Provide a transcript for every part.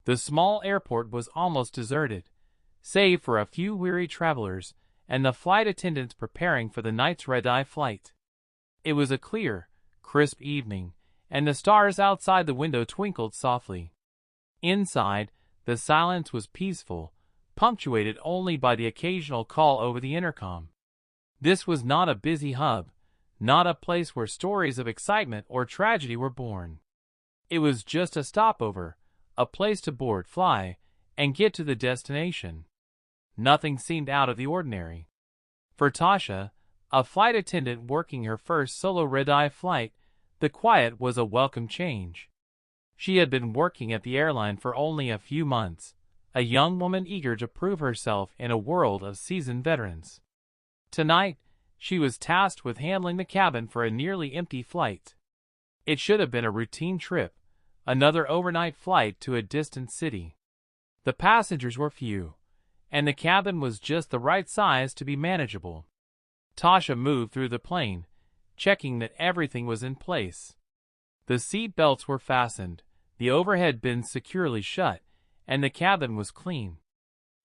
The small airport was almost deserted, save for a few weary travelers and the flight attendants preparing for the night's red-eye flight. It was a clear, crisp evening, and the stars outside the window twinkled softly. Inside, the silence was peaceful, punctuated only by the occasional call over the intercom. This was not a busy hub, not a place where stories of excitement or tragedy were born. It was just a stopover, a place to board, fly, and get to the destination. Nothing seemed out of the ordinary. For Tasha, a flight attendant working her first solo red-eye flight, the quiet was a welcome change. She had been working at the airline for only a few months, a young woman eager to prove herself in a world of seasoned veterans. Tonight, she was tasked with handling the cabin for a nearly empty flight. It should have been a routine trip, another overnight flight to a distant city. The passengers were few, and the cabin was just the right size to be manageable. Tasha moved through the plane, checking that everything was in place. The seat belts were fastened, the overhead bins securely shut, and the cabin was clean.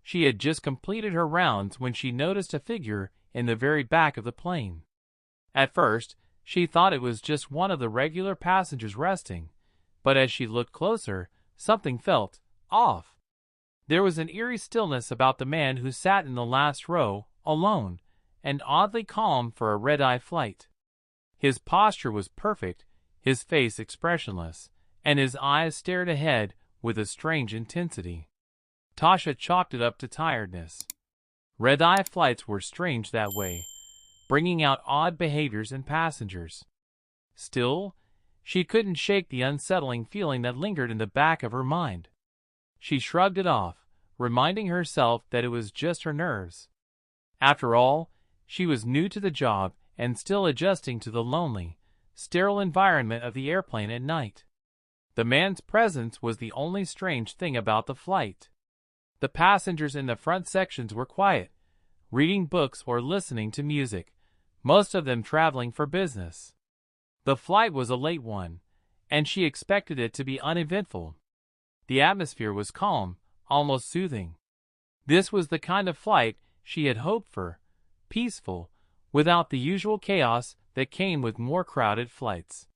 She had just completed her rounds when she noticed a figure in the very back of the plane. At first, she thought it was just one of the regular passengers resting, but as she looked closer, something felt off. There was an eerie stillness about the man who sat in the last row, alone, and oddly calm for a red-eye flight. His posture was perfect, his face expressionless, and his eyes stared ahead with a strange intensity. Tasha chalked it up to tiredness. Red-eye flights were strange that way, bringing out odd behaviors in passengers. Still, she couldn't shake the unsettling feeling that lingered in the back of her mind. She shrugged it off, reminding herself that it was just her nerves. After all, she was new to the job and still adjusting to the lonely, sterile environment of the airplane at night. The man's presence was the only strange thing about the flight. The passengers in the front sections were quiet, reading books or listening to music, most of them traveling for business. The flight was a late one, and she expected it to be uneventful. The atmosphere was calm, almost soothing. This was the kind of flight she had hoped for, peaceful, without the usual chaos that came with more crowded flights.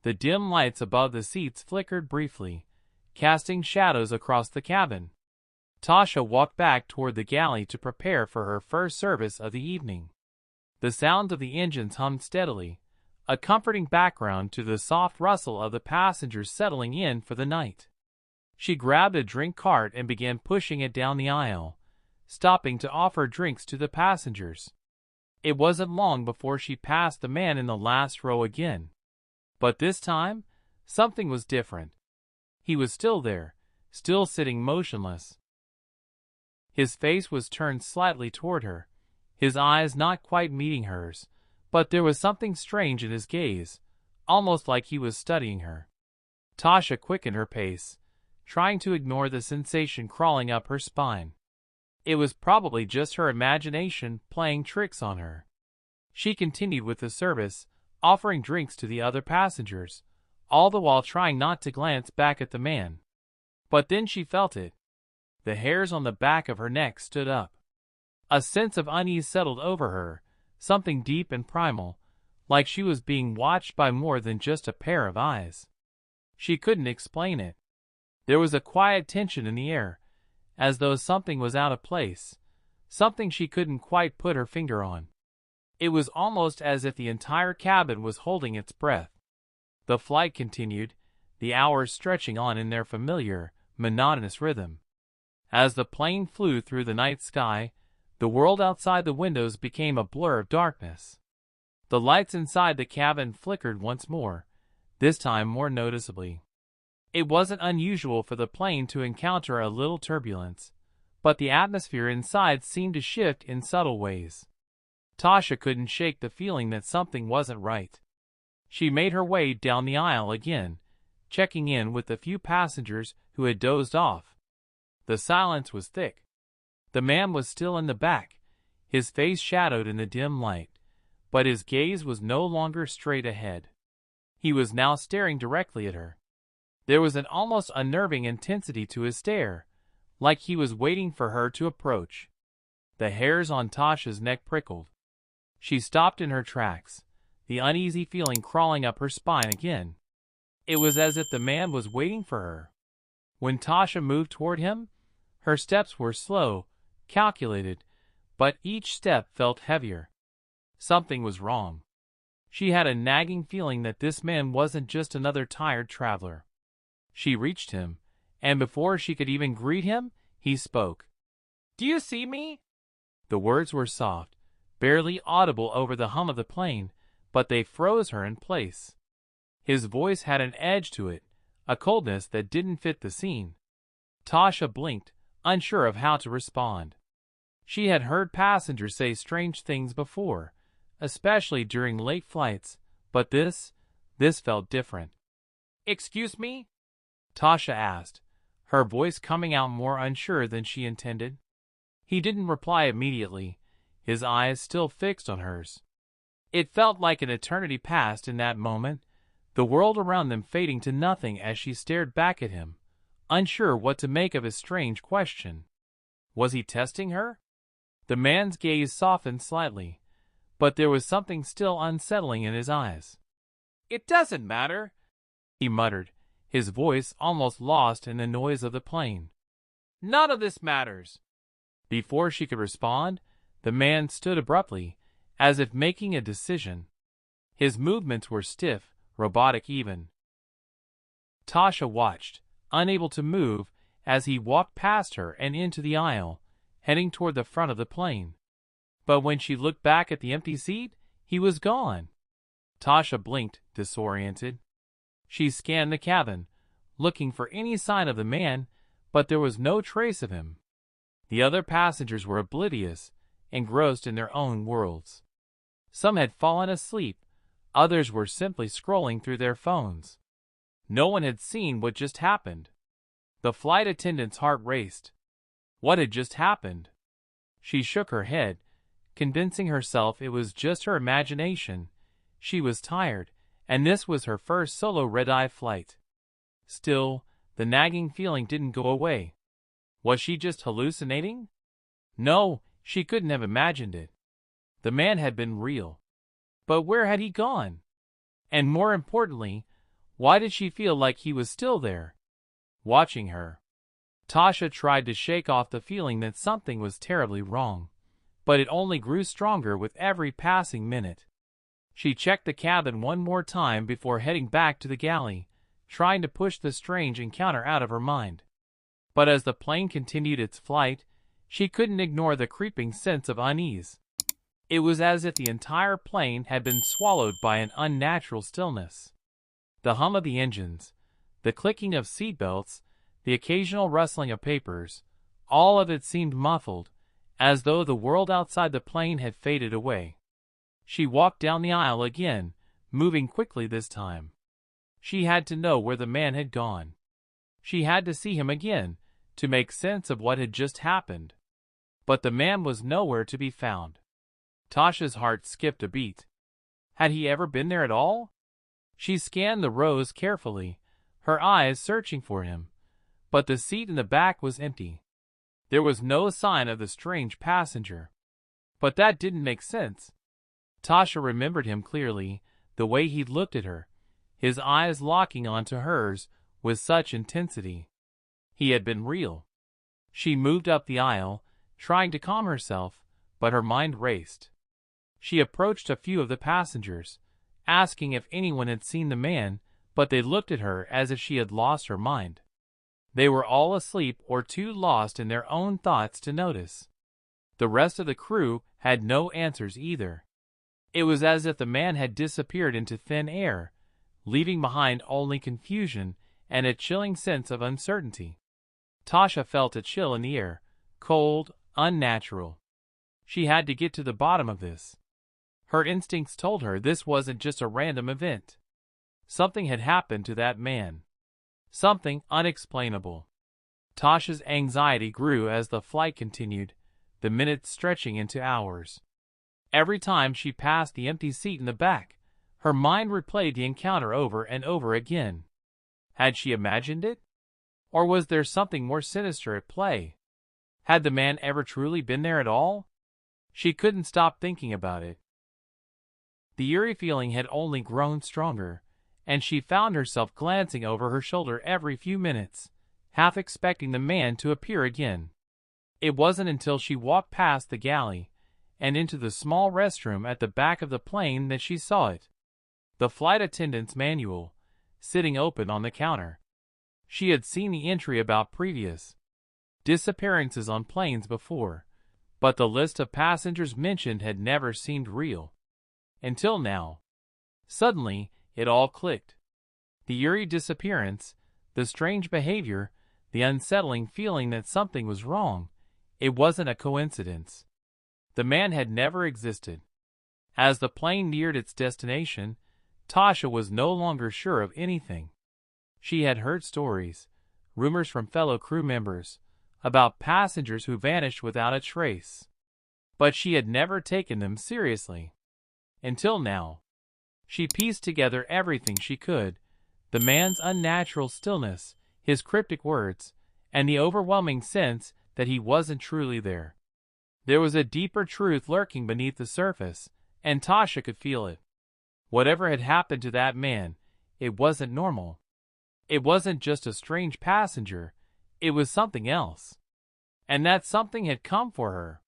The dim lights above the seats flickered briefly, casting shadows across the cabin. Tasha walked back toward the galley to prepare for her first service of the evening. The sound of the engines hummed steadily, a comforting background to the soft rustle of the passengers settling in for the night. She grabbed a drink cart and began pushing it down the aisle, stopping to offer drinks to the passengers. It wasn't long before she passed the man in the last row again. But this time, something was different. He was still there, still sitting motionless. His face was turned slightly toward her, his eyes not quite meeting hers, but there was something strange in his gaze, almost like he was studying her. Tasha quickened her pace, trying to ignore the sensation crawling up her spine. It was probably just her imagination playing tricks on her. She continued with the service, offering drinks to the other passengers, all the while trying not to glance back at the man. But then she felt it. The hairs on the back of her neck stood up. A sense of unease settled over her, something deep and primal, like she was being watched by more than just a pair of eyes. She couldn't explain it. There was a quiet tension in the air, as though something was out of place, something she couldn't quite put her finger on. It was almost as if the entire cabin was holding its breath. The flight continued, the hours stretching on in their familiar, monotonous rhythm. As the plane flew through the night sky, the world outside the windows became a blur of darkness. The lights inside the cabin flickered once more, this time more noticeably. It wasn't unusual for the plane to encounter a little turbulence, but the atmosphere inside seemed to shift in subtle ways. Tasha couldn't shake the feeling that something wasn't right. She made her way down the aisle again, checking in with the few passengers who had dozed off. The silence was thick. The man was still in the back, his face shadowed in the dim light, but his gaze was no longer straight ahead. He was now staring directly at her. There was an almost unnerving intensity to his stare, like he was waiting for her to approach. The hairs on Tasha's neck prickled. She stopped in her tracks, the uneasy feeling crawling up her spine again. It was as if the man was waiting for her. When Tasha moved toward him, her steps were slow, calculated, but each step felt heavier. Something was wrong. She had a nagging feeling that this man wasn't just another tired traveler. She reached him, and before she could even greet him, he spoke. "Do you see me?" The words were soft, barely audible over the hum of the plane, but they froze her in place. His voice had an edge to it, a coldness that didn't fit the scene. Tasha blinked, unsure of how to respond. She had heard passengers say strange things before, especially during late flights, but this felt different. "Excuse me?" Tasha asked, her voice coming out more unsure than she intended. He didn't reply immediately, his eyes still fixed on hers. It felt like an eternity passed in that moment, the world around them fading to nothing as she stared back at him, unsure what to make of his strange question. Was he testing her? The man's gaze softened slightly, but there was something still unsettling in his eyes. "It doesn't matter," he muttered, his voice almost lost in the noise of the plane. "None of this matters." Before she could respond, the man stood abruptly, as if making a decision. His movements were stiff, robotic even. Tasha watched, unable to move, as he walked past her and into the aisle, heading toward the front of the plane. But when she looked back at the empty seat, he was gone. Tasha blinked, disoriented. She scanned the cabin, looking for any sign of the man, but there was no trace of him. The other passengers were oblivious, engrossed in their own worlds. Some had fallen asleep, others were simply scrolling through their phones. No one had seen what just happened. The flight attendant's heart raced. What had just happened? She shook her head, convincing herself it was just her imagination. She was tired, and this was her first solo red-eye flight. Still, the nagging feeling didn't go away. Was she just hallucinating? No, she couldn't have imagined it. The man had been real. But where had he gone? And more importantly, why did she feel like he was still there, watching her? Tasha tried to shake off the feeling that something was terribly wrong, but it only grew stronger with every passing minute. She checked the cabin one more time before heading back to the galley, trying to push the strange encounter out of her mind. But as the plane continued its flight, she couldn't ignore the creeping sense of unease. It was as if the entire plane had been swallowed by an unnatural stillness. The hum of the engines, the clicking of seatbelts, the occasional rustling of papers, all of it seemed muffled, as though the world outside the plane had faded away. She walked down the aisle again, moving quickly this time. She had to know where the man had gone. She had to see him again, to make sense of what had just happened. But the man was nowhere to be found. Tasha's heart skipped a beat. Had he ever been there at all? She scanned the rows carefully, her eyes searching for him, but the seat in the back was empty. There was no sign of the strange passenger. But that didn't make sense. Tasha remembered him clearly, the way he'd looked at her, his eyes locking onto hers with such intensity. He had been real. She moved up the aisle, trying to calm herself, but her mind raced. She approached a few of the passengers, asking if anyone had seen the man, but they looked at her as if she had lost her mind. They were all asleep or too lost in their own thoughts to notice. The rest of the crew had no answers either. It was as if the man had disappeared into thin air, leaving behind only confusion and a chilling sense of uncertainty. Tasha felt a chill in the air, cold, unnatural. She had to get to the bottom of this. Her instincts told her this wasn't just a random event. Something had happened to that man. Something unexplainable. Tasha's anxiety grew as the flight continued, the minutes stretching into hours. Every time she passed the empty seat in the back, her mind replayed the encounter over and over again. Had she imagined it? Or was there something more sinister at play? Had the man ever truly been there at all? She couldn't stop thinking about it. The eerie feeling had only grown stronger, and she found herself glancing over her shoulder every few minutes, half expecting the man to appear again. It wasn't until she walked past the galley and into the small restroom at the back of the plane that she saw it. The flight attendant's manual, sitting open on the counter. She had seen the entry about previous disappearances on planes before, but the list of passengers mentioned had never seemed real. Until now. Suddenly, it all clicked. The eerie disappearance, the strange behavior, the unsettling feeling that something was wrong. It wasn't a coincidence. The man had never existed. As the plane neared its destination, Tasha was no longer sure of anything. She had heard stories, rumors from fellow crew members, about passengers who vanished without a trace. But she had never taken them seriously. Until now. She pieced together everything she could, the man's unnatural stillness, his cryptic words, and the overwhelming sense that he wasn't truly there. There was a deeper truth lurking beneath the surface, and Tasha could feel it. Whatever had happened to that man, it wasn't normal. It wasn't just a strange passenger, it was something else. And that something had come for her.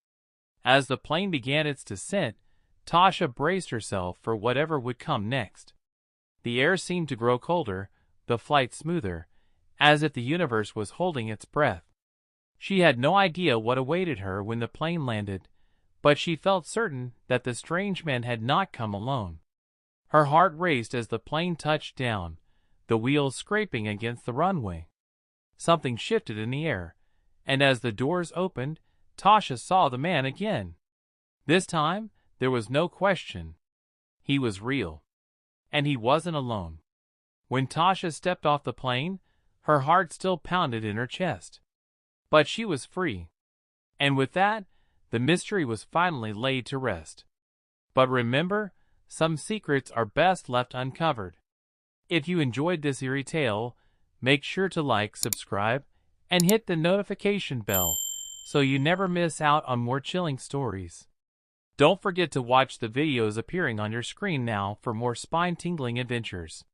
As the plane began its descent, Tasha braced herself for whatever would come next. The air seemed to grow colder, the flight smoother, as if the universe was holding its breath. She had no idea what awaited her when the plane landed, but she felt certain that the strange man had not come alone. Her heart raced as the plane touched down, the wheels scraping against the runway. Something shifted in the air, and as the doors opened, Tasha saw the man again. This time, there was no question. He was real. And he wasn't alone. When Tasha stepped off the plane, her heart still pounded in her chest. But she was free. And with that, the mystery was finally laid to rest. But remember, some secrets are best left uncovered. If you enjoyed this eerie tale, make sure to like, subscribe, and hit the notification bell so you never miss out on more chilling stories. Don't forget to watch the videos appearing on your screen now for more spine-tingling adventures.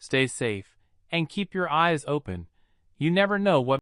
Stay safe and keep your eyes open. You never know what